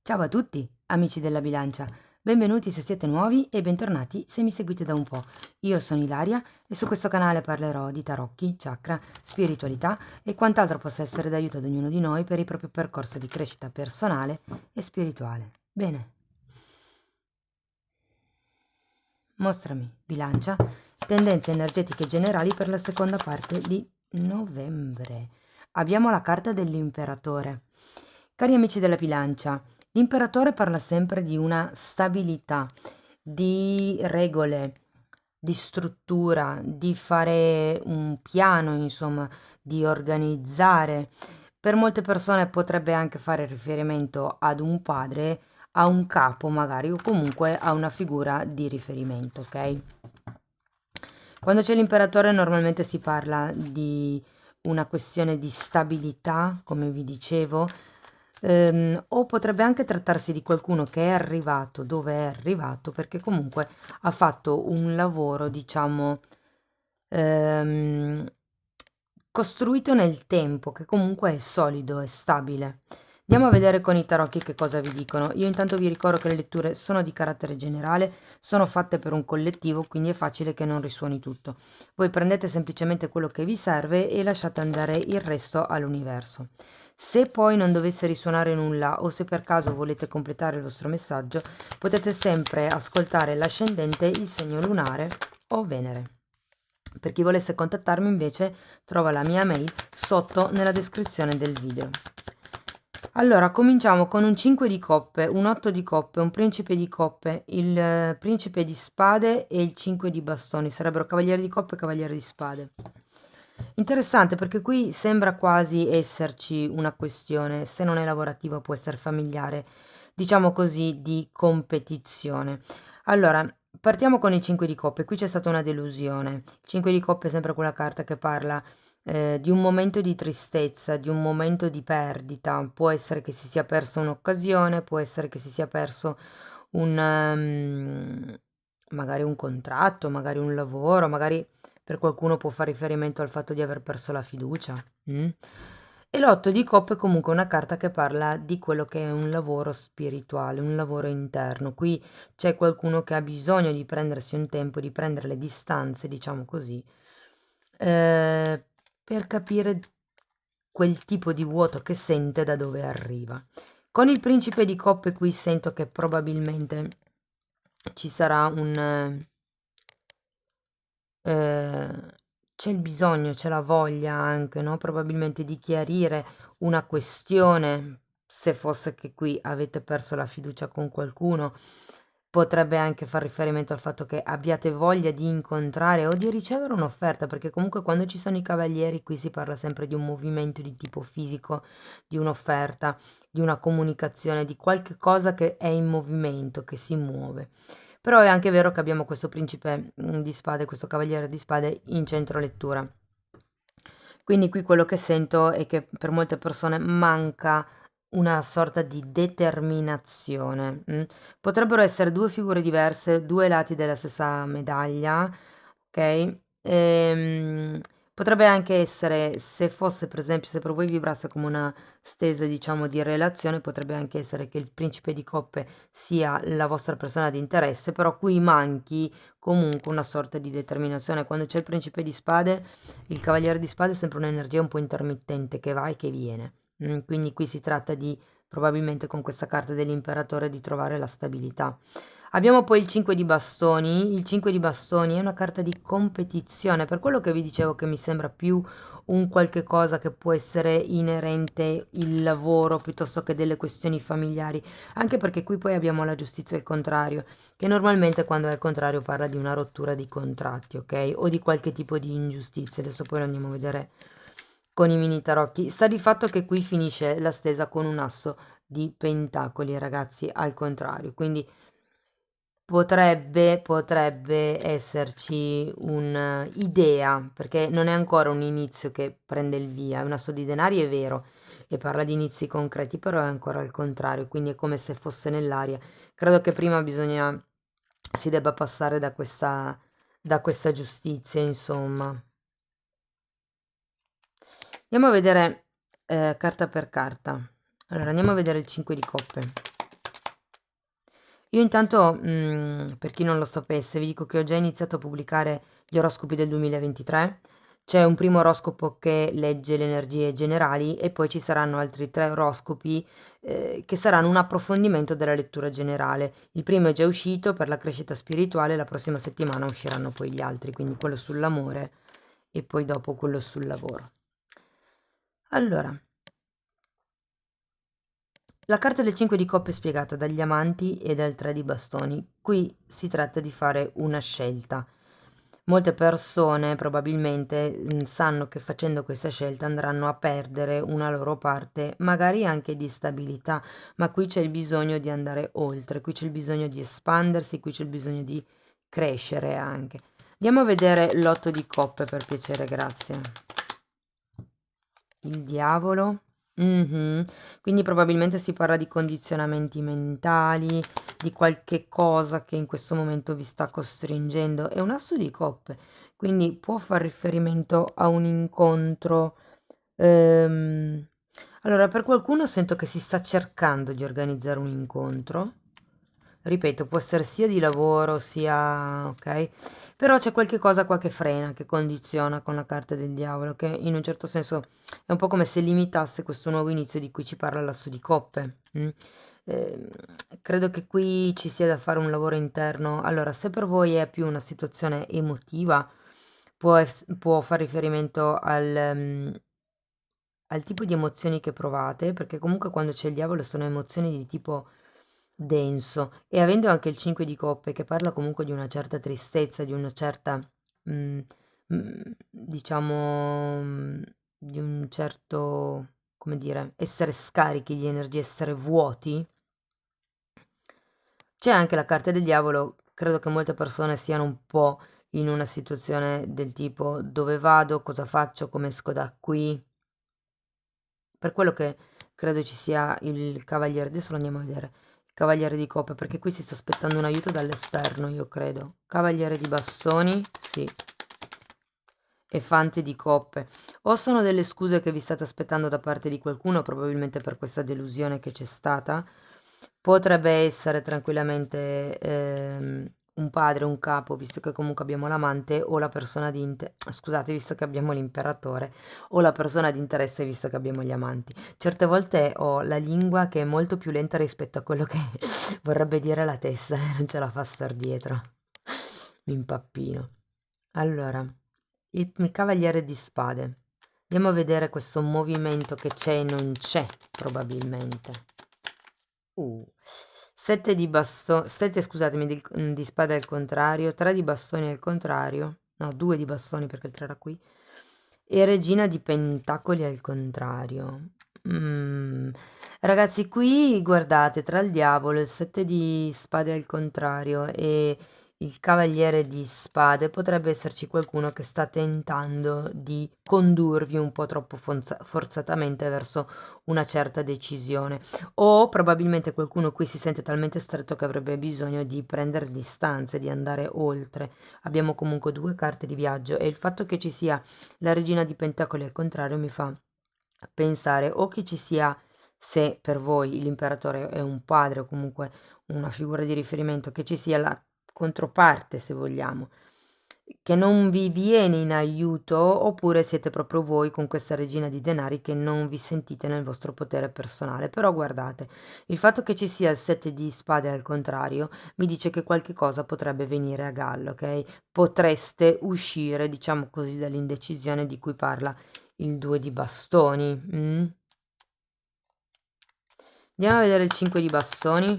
Ciao a tutti, amici della bilancia, benvenuti se siete nuovi e bentornati se mi seguite da un po'. Io sono Ilaria e su questo canale parlerò di tarocchi, chakra, spiritualità e quant'altro possa essere d'aiuto ad ognuno di noi per il proprio percorso di crescita personale e spirituale. Bene, mostrami, bilancia, tendenze energetiche generali per la seconda parte di novembre. Abbiamo la carta dell'imperatore. Cari amici della bilancia, l'imperatore parla sempre di una stabilità, di regole, di struttura, di fare un piano, insomma, di organizzare. Per molte persone potrebbe anche fare riferimento ad un padre, a un capo magari, o comunque a una figura di riferimento, ok? Quando c'è l'imperatore normalmente si parla di una questione di stabilità, come vi dicevo, o potrebbe anche trattarsi di qualcuno che è arrivato dove è arrivato perché comunque ha fatto un lavoro, diciamo, ehm, costruito nel tempo, che comunque è solido, è stabile. Andiamo a vedere con i tarocchi che cosa vi dicono. Io intanto vi ricordo che le letture sono di carattere generale, sono fatte per un collettivo, quindi è facile che non risuoni tutto. Voi prendete semplicemente quello che vi serve e lasciate andare il resto all'universo. Se poi non dovesse risuonare nulla o se per caso volete completare il vostro messaggio, potete sempre ascoltare l'ascendente, il segno lunare o Venere. Per chi volesse contattarmi invece trova la mia mail sotto nella descrizione del video. Allora, cominciamo con un 5 di coppe, un 8 di coppe, un principe di coppe, il principe di spade e il 5 di bastoni. Sarebbero cavaliere di coppe e cavaliere di spade. Interessante perché qui sembra quasi esserci una questione, se non è lavorativa può essere familiare, diciamo così, di competizione. Allora, partiamo con il 5 di coppe. Qui c'è stata una delusione. Il 5 di coppe è sempre quella carta che parla di un momento di tristezza, di un momento di perdita. Può essere che si sia persa un'occasione, può essere che si sia perso un, magari un contratto, magari un lavoro, magari per qualcuno può fare riferimento al fatto di aver perso la fiducia. Mm? E l'otto di coppe è comunque una carta che parla di quello che è un lavoro spirituale, un lavoro interno. Qui c'è qualcuno che ha bisogno di prendersi un tempo, di prendere le distanze, diciamo così, per capire quel tipo di vuoto che sente da dove arriva. Con il principe di coppe qui sento che probabilmente ci sarà c'è il bisogno, c'è la voglia anche, no? Probabilmente di chiarire una questione, se fosse che qui avete perso la fiducia con qualcuno, potrebbe anche far riferimento al fatto che abbiate voglia di incontrare o di ricevere un'offerta, perché comunque quando ci sono i cavalieri qui si parla sempre di un movimento di tipo fisico, di un'offerta, di una comunicazione, di qualche cosa che è in movimento, che si muove. Però è anche vero che abbiamo questo principe di spade, questo cavaliere di spade in centro lettura. Quindi qui quello che sento è che per molte persone manca una sorta di determinazione. Potrebbero essere due figure diverse, due lati della stessa medaglia, ok? Potrebbe anche essere, se fosse per esempio, se per voi vibrasse come una stesa, diciamo, di relazione, potrebbe anche essere che il principe di coppe sia la vostra persona di interesse, però qui manchi comunque una sorta di determinazione. Quando c'è il principe di spade, il cavaliere di spade è sempre un'energia un po' intermittente che va e che viene. Quindi qui si tratta di, probabilmente con questa carta dell'imperatore, di trovare la stabilità. Abbiamo poi il 5 di bastoni. Il 5 di bastoni è una carta di competizione, per quello che vi dicevo che mi sembra più un qualche cosa che può essere inerente il lavoro piuttosto che delle questioni familiari, anche perché qui poi abbiamo la giustizia al contrario, che normalmente quando è al contrario parla di una rottura di contratti, ok? O di qualche tipo di ingiustizia. Adesso poi lo andiamo a vedere con i mini tarocchi. Sta di fatto che qui finisce la stesa con un asso di pentacoli, ragazzi, al contrario. Quindi potrebbe esserci un'idea, perché non è ancora un inizio che prende il via, è un asso di denari, è vero, e parla di inizi concreti, però è ancora al contrario, quindi è come se fosse nell'aria. Credo che prima si debba passare da questa giustizia, insomma. Andiamo a vedere carta per carta. Allora, andiamo a vedere il 5 di coppe. Io intanto, per chi non lo sapesse, vi dico che ho già iniziato a pubblicare gli oroscopi del 2023. C'è un primo oroscopo che legge le energie generali e poi ci saranno altri 3 oroscopi, che saranno un approfondimento della lettura generale. Il primo è già uscito per la crescita spirituale, la prossima settimana usciranno poi gli altri, quindi quello sull'amore e poi dopo quello sul lavoro. Allora, la carta del 5 di coppe è spiegata dagli amanti e dal 3 di bastoni. Qui si tratta di fare una scelta. Molte persone probabilmente sanno che facendo questa scelta andranno a perdere una loro parte, magari anche di stabilità, ma qui c'è il bisogno di andare oltre, qui c'è il bisogno di espandersi, qui c'è il bisogno di crescere anche. Andiamo a vedere l'otto di coppe per piacere, grazie. Il diavolo. Mhm. Quindi probabilmente si parla di condizionamenti mentali, di qualche cosa che in questo momento vi sta costringendo. È un asso di coppe, quindi può far riferimento a un incontro. ehm, Allora, per qualcuno sento che si sta cercando di organizzare un incontro. Ripeto, può essere sia di lavoro, sia, ok? Però c'è qualche cosa qua che frena, che condiziona con la carta del diavolo, che in un certo senso è un po' come se limitasse questo nuovo inizio di cui ci parla l'asso di coppe. Ehm, Credo che qui ci sia da fare un lavoro interno. Allora, se per voi è più una situazione emotiva, può far riferimento al tipo di emozioni che provate, perché comunque quando c'è il diavolo sono emozioni di tipo denso e avendo anche il 5 di coppe che parla comunque di una certa tristezza, di una certa, mm, diciamo, di un certo, come dire, essere scarichi di energia, essere vuoti, c'è anche la carta del diavolo, credo che molte persone siano un po' in una situazione del tipo dove vado, cosa faccio, come esco da qui. Per quello che credo ci sia il cavaliere, adesso lo andiamo a vedere, il cavaliere di coppe, perché qui si sta aspettando un aiuto dall'esterno, io credo. Cavaliere di bastoni, sì, e fante di coppe. O sono delle scuse che vi state aspettando da parte di qualcuno, probabilmente per questa delusione che c'è stata. Potrebbe essere tranquillamente un padre, un capo, visto che comunque abbiamo l'amante, o la persona di scusate, visto che abbiamo l'imperatore, o la persona di interesse, visto che abbiamo gli amanti. Certe volte ho la lingua che è molto più lenta rispetto a quello che vorrebbe dire la testa, e non ce la fa star dietro. Mi impappino. Allora, il cavaliere di spade. Andiamo a vedere questo movimento che c'è e non c'è, probabilmente. 7 di bastoni, 7 scusatemi, di spade al contrario, 3 di bastoni al contrario, no, 2 di bastoni perché il 3 era qui, e regina di pentacoli al contrario. Mm. Ragazzi, qui guardate, tra il diavolo, il 7 di spade al contrario e il cavaliere di spade, potrebbe esserci qualcuno che sta tentando di condurvi un po' troppo forzatamente verso una certa decisione. O probabilmente qualcuno qui si sente talmente stretto che avrebbe bisogno di prendere distanze, di andare oltre. Abbiamo comunque 2 carte di viaggio e il fatto che ci sia la regina di pentacoli al contrario mi fa pensare o che ci sia, se per voi l'imperatore è un padre o comunque una figura di riferimento, che ci sia la controparte, se vogliamo, che non vi viene in aiuto, oppure siete proprio voi con questa regina di denari che non vi sentite nel vostro potere personale. Però guardate, il fatto che ci sia il 7 di spade al contrario mi dice che qualche cosa potrebbe venire a galla, ok? Potreste uscire, diciamo così, dall'indecisione di cui parla il 2 di bastoni. Andiamo a vedere il 5 di bastoni.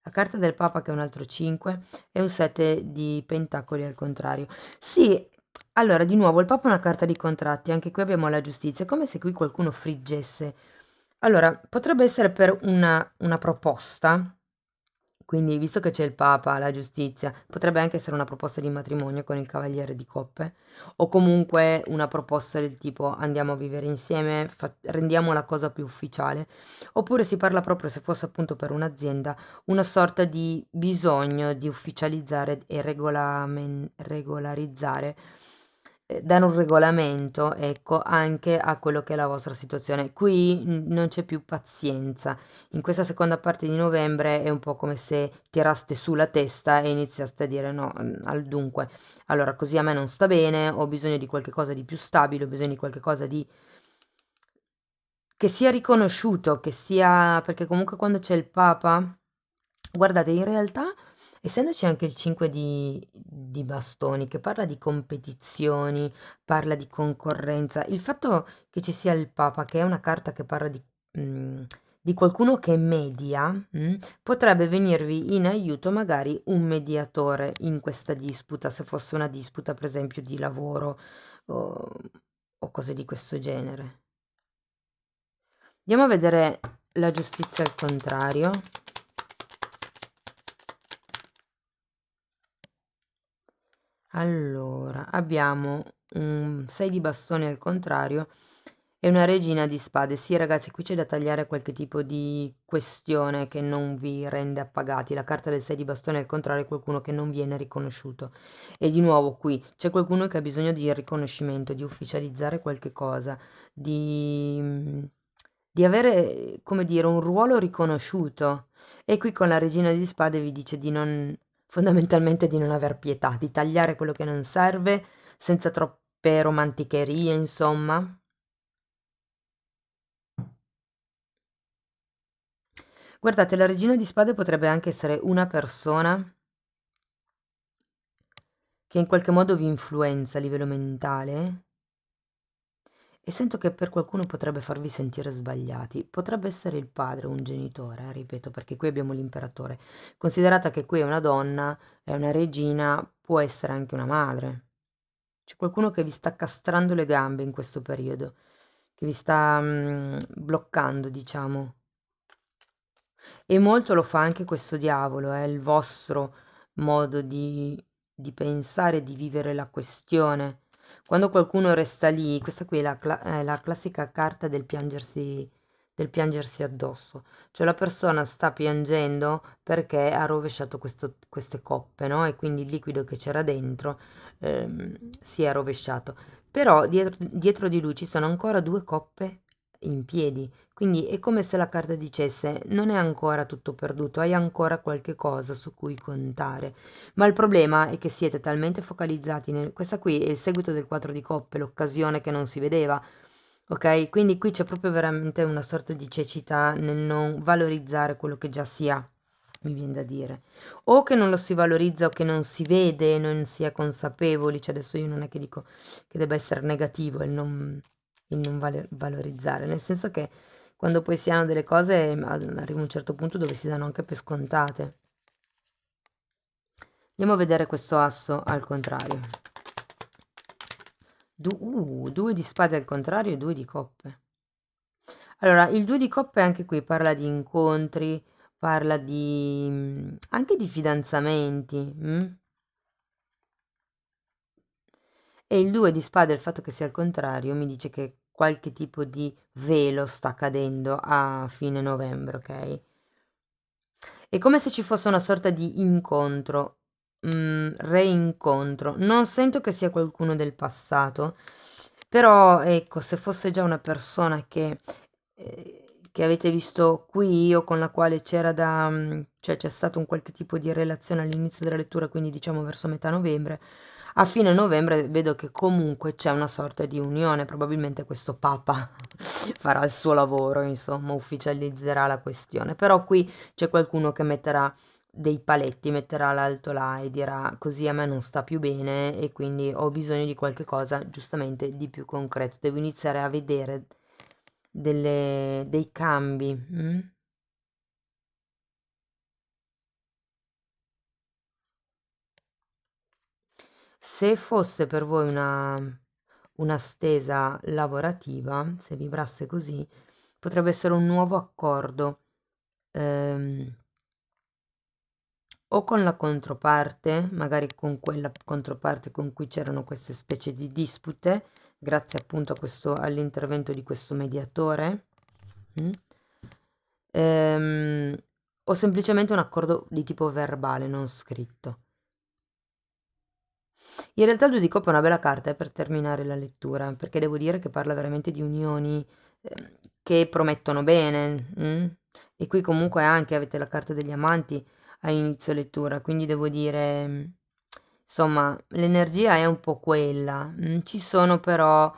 La carta del Papa che è un altro 5 e un 7 di pentacoli al contrario. Sì, allora di nuovo il Papa è una carta di contratti, anche qui abbiamo la giustizia, è come se qui qualcuno friggesse. Allora, potrebbe essere per una proposta, quindi visto che c'è il Papa, la giustizia, potrebbe anche essere una proposta di matrimonio con il Cavaliere di Coppe, o comunque una proposta del tipo andiamo a vivere insieme, rendiamo la cosa più ufficiale, oppure si parla proprio, se fosse appunto per un'azienda, una sorta di bisogno di ufficializzare e regolarizzare dare un regolamento, ecco, anche a quello che è la vostra situazione. Qui non c'è più pazienza. In questa seconda parte di novembre è un po' come se tiraste su la testa e iniziaste a dire no, al dunque. Allora, così a me non sta bene, ho bisogno di qualche cosa di più stabile, ho bisogno di qualche cosa di che sia riconosciuto, che sia perché comunque quando c'è il Papa, guardate, in realtà, essendoci anche il 5 di bastoni, che parla di competizioni, parla di concorrenza, il fatto che ci sia il Papa, che è una carta che parla mm, di qualcuno che media, potrebbe venirvi in aiuto magari un mediatore in questa disputa, se fosse una disputa, per esempio, di lavoro o o cose di questo genere. Andiamo a vedere la giustizia al contrario. Allora, abbiamo un 6 di bastoni al contrario e una regina di spade. Sì, ragazzi, qui c'è da tagliare qualche tipo di questione che non vi rende appagati. La carta del 6 di bastoni al contrario è qualcuno che non viene riconosciuto. E di nuovo qui c'è qualcuno che ha bisogno di riconoscimento, di ufficializzare qualche cosa, di avere, come dire, un ruolo riconosciuto. E qui con la regina di spade vi dice di non, fondamentalmente di non aver pietà, di tagliare quello che non serve, senza troppe romanticherie, insomma. Guardate, la regina di spade potrebbe anche essere una persona che in qualche modo vi influenza a livello mentale e sento che per qualcuno potrebbe farvi sentire sbagliati. Potrebbe essere il padre, un genitore, ripeto, perché qui abbiamo l'imperatore. Considerata che qui è una donna, è una regina, può essere anche una madre. C'è qualcuno che vi sta castrando le gambe in questo periodo, che vi sta bloccando, diciamo. E molto lo fa anche questo diavolo, è il vostro modo di pensare, di vivere la questione. Quando qualcuno resta lì, questa qui è è la classica carta del piangersi addosso. Cioè la persona sta piangendo perché ha rovesciato queste coppe, no? E quindi il liquido che c'era dentro si è rovesciato. Però dietro di lui ci sono ancora due coppe in piedi. Quindi è come se la carta dicesse: non è ancora tutto perduto, hai ancora qualche cosa su cui contare. Ma il problema è che siete talmente focalizzati nel... Questa qui è il seguito del 4 di coppe, l'occasione che non si vedeva. Ok? Quindi qui c'è proprio veramente una sorta di cecità nel non valorizzare quello che già si ha, mi viene da dire. O che non lo si valorizza o che non si vede, non si è consapevoli. Cioè adesso io non è che dico che debba essere negativo il non valorizzare, nel senso che quando poi si hanno delle cose arriva un certo punto dove si danno anche per scontate. Andiamo a vedere questo asso al contrario. Due di spade al contrario e due di coppe. Allora, il due di coppe anche qui parla di incontri, parla di anche di fidanzamenti. E il 2 di spade, il fatto che sia al contrario, mi dice che qualche tipo di velo sta cadendo a fine novembre, ok? È come se ci fosse una sorta di incontro, reincontro. Non sento che sia qualcuno del passato, però ecco, se fosse già una persona che avete visto qui o con la quale c'era cioè c'è stato un qualche tipo di relazione all'inizio della lettura, quindi diciamo verso metà novembre, a fine novembre vedo che comunque c'è una sorta di unione, probabilmente questo Papa farà il suo lavoro, insomma, ufficializzerà la questione, però qui c'è qualcuno che metterà dei paletti, metterà l'alto là e dirà così a me non sta più bene e quindi ho bisogno di qualche cosa giustamente di più concreto, devo iniziare a vedere dei cambi. Se fosse per voi una stesa lavorativa, se vibrasse così, potrebbe essere un nuovo accordo, ehm, o con la controparte, magari con quella controparte con cui c'erano queste specie di dispute, grazie appunto a all'intervento di questo mediatore, mm? Ehm, o semplicemente un accordo di tipo verbale, non scritto. In realtà il 2 di coppe è una bella carta per terminare la lettura, perché devo dire che parla veramente di unioni che promettono bene. E qui comunque anche avete la carta degli amanti a inizio lettura, quindi devo dire, insomma, l'energia è un po' quella. Ci sono però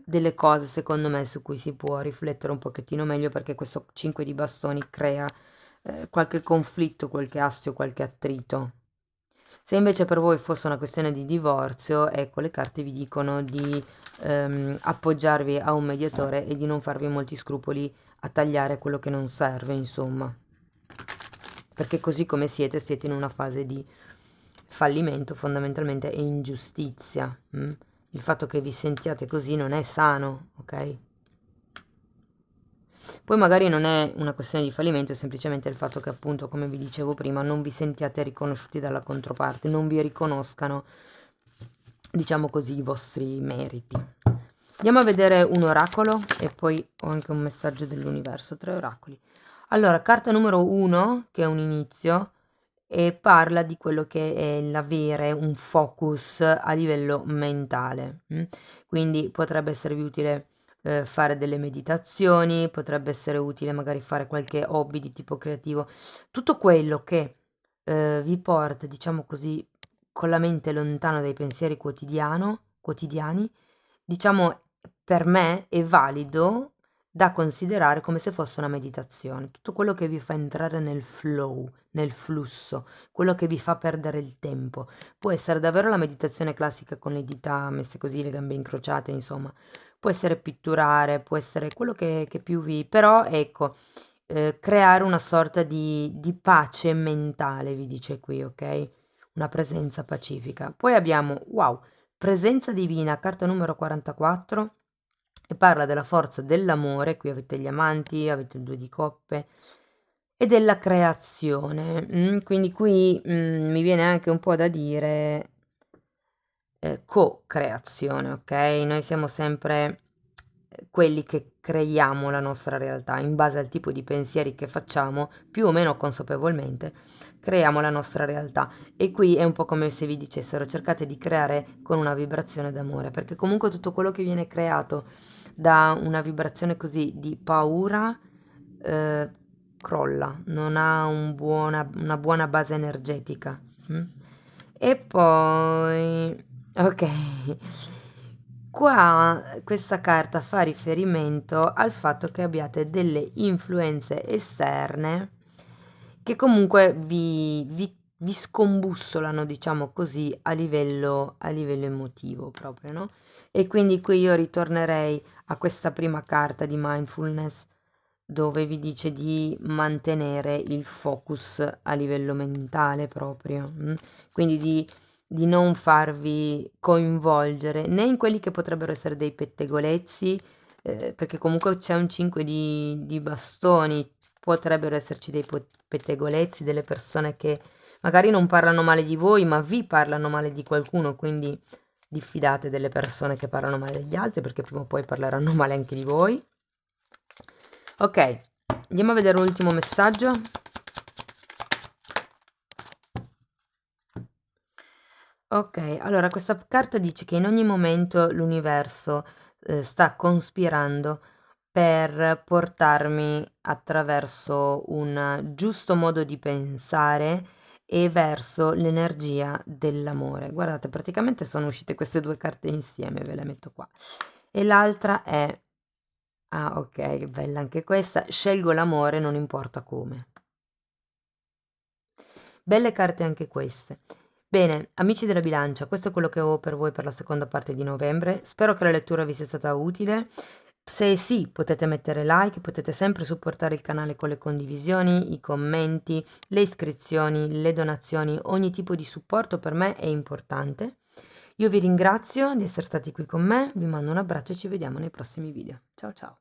delle cose secondo me su cui si può riflettere un pochettino meglio perché questo 5 di bastoni crea qualche conflitto, qualche astio, qualche attrito. Se invece per voi fosse una questione di divorzio, ecco, le carte vi dicono di appoggiarvi a un mediatore e di non farvi molti scrupoli a tagliare quello che non serve, insomma. Perché così come siete in una fase di fallimento fondamentalmente e ingiustizia. Il fatto che vi sentiate così non è sano, ok? Poi magari non è una questione di fallimento, è semplicemente il fatto che appunto, come vi dicevo prima, non vi sentiate riconosciuti dalla controparte, non vi riconoscano, diciamo così, i vostri meriti. Andiamo a vedere un oracolo e poi ho anche un messaggio dell'universo, 3 oracoli. Allora, carta numero 1, che è un inizio, e parla di quello che è l'avere un focus a livello mentale. Quindi potrebbe esservi utile fare delle meditazioni, potrebbe essere utile magari fare qualche hobby di tipo creativo, tutto quello che vi porta, diciamo così, con la mente lontano dai pensieri quotidiani, diciamo per me è valido da considerare come se fosse una meditazione, tutto quello che vi fa entrare nel flow, nel flusso, quello che vi fa perdere il tempo. Può essere davvero la meditazione classica con le dita messe così, le gambe incrociate, insomma, può essere pitturare, può essere quello che più vi... però ecco, creare una sorta di pace mentale, vi dice qui, ok? Una presenza pacifica. Poi abbiamo, wow, presenza divina, carta numero 44, e parla della forza dell'amore, qui avete gli amanti, avete il 2 di coppe, e della creazione. Quindi qui mi viene anche un po' da dire co-creazione, ok? Noi siamo sempre quelli che creiamo la nostra realtà in base al tipo di pensieri che facciamo, più o meno consapevolmente, creiamo la nostra realtà. E qui è un po' come se vi dicessero cercate di creare con una vibrazione d'amore, perché comunque tutto quello che viene creato da una vibrazione così di paura eh, crolla, non ha una buona base energetica. E poi, ok, qua questa carta fa riferimento al fatto che abbiate delle influenze esterne che comunque vi scombussolano, diciamo così, a livello emotivo proprio, no? E quindi qui io ritornerei a questa prima carta di mindfulness dove vi dice di mantenere il focus a livello mentale proprio, quindi di non farvi coinvolgere né in quelli che potrebbero essere dei pettegolezzi, perché comunque c'è un 5 di bastoni, potrebbero esserci dei pettegolezzi, delle persone che magari non parlano male di voi, ma vi parlano male di qualcuno, quindi diffidate delle persone che parlano male degli altri, perché prima o poi parleranno male anche di voi. Ok, andiamo a vedere l'ultimo messaggio. Ok, allora questa carta dice che in ogni momento l'universo sta conspirando per portarmi attraverso un giusto modo di pensare e verso l'energia dell'amore. Guardate, praticamente sono uscite queste due carte insieme, ve le metto qua. E l'altra è, ah ok, bella anche questa, scelgo l'amore, non importa come. Belle carte anche queste. Bene, amici della bilancia, questo è quello che ho per voi per la seconda parte di novembre. Spero che la lettura vi sia stata utile. Se sì, potete mettere like, potete sempre supportare il canale con le condivisioni, i commenti, le iscrizioni, le donazioni, ogni tipo di supporto per me è importante. Io vi ringrazio di essere stati qui con me, vi mando un abbraccio e ci vediamo nei prossimi video. Ciao ciao!